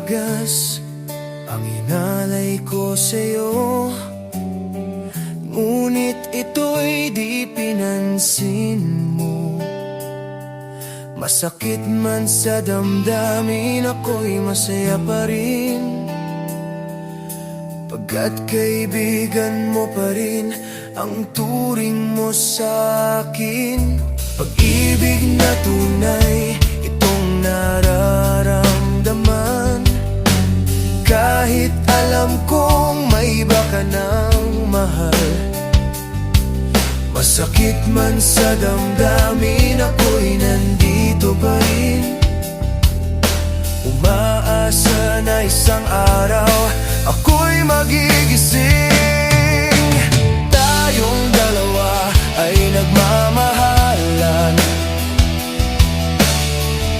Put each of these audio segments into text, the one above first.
wagas ang inalay ko sa'yo, ngunit ito'y di pinansin mo. Masakit man sa damdamin, ako'y masaya pa rin, pagkat kaibigan mo pa rin ang turing mo sa'kin. Pag-ibig na tunay, itong nararamdaman, kahit alam kong may iba ka ng mahal. Masakit man sa damdamin, ako'y nandito pa rin, umaasa na isang araw ako'y magigising. Tayong dalawa ay nagmamahalan,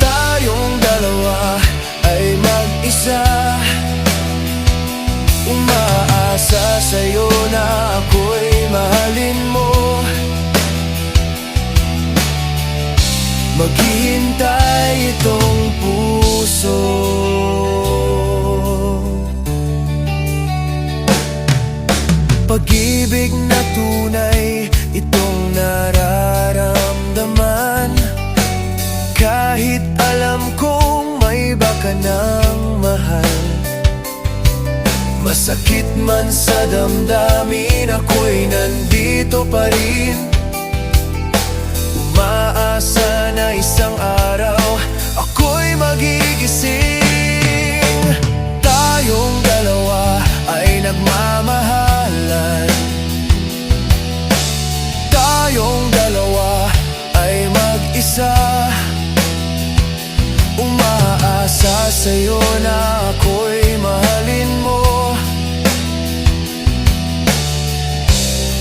tayong dalawa ay mag-isa, umaasa sa'yo na ako'y mahalin mo. Maghihintay itong puso. Pag-ibig na tunay, itong nararamdaman, kahit alam kong may iba ka ng mahal. Masakit man sa damdamin, ako'y nandito pa rin, umaasa na isang araw ako'y magigising. Tayong dalawa ay nagmamahalan, tayong dalawa ay mag-isa, umaasa sa'yo na ako'y mahalin mo.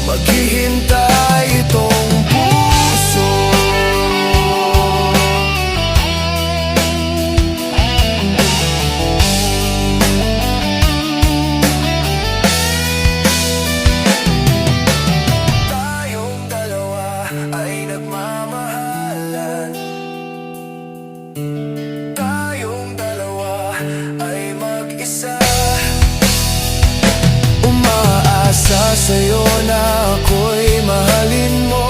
Maghihintay itong puso. Tayong dalawa ay nagmamahalan, tayong dalawa ay mag-isa, umaasa sa'yo na ako'y mahalin mo.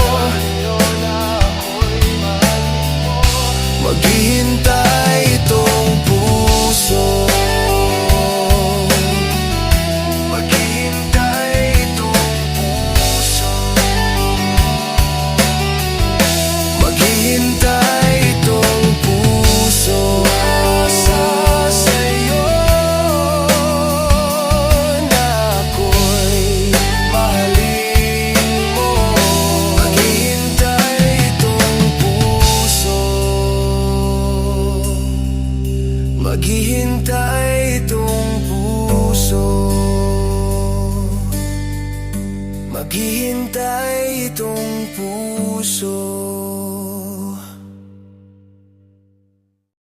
Maghihintay itong puso. Maghihintay itong puso. Maghihintay itong puso. Asa sa'yo na ako'y mahalin mo. Maghihintay itong puso. Maghihintay itong puso. Maghihintay itong puso.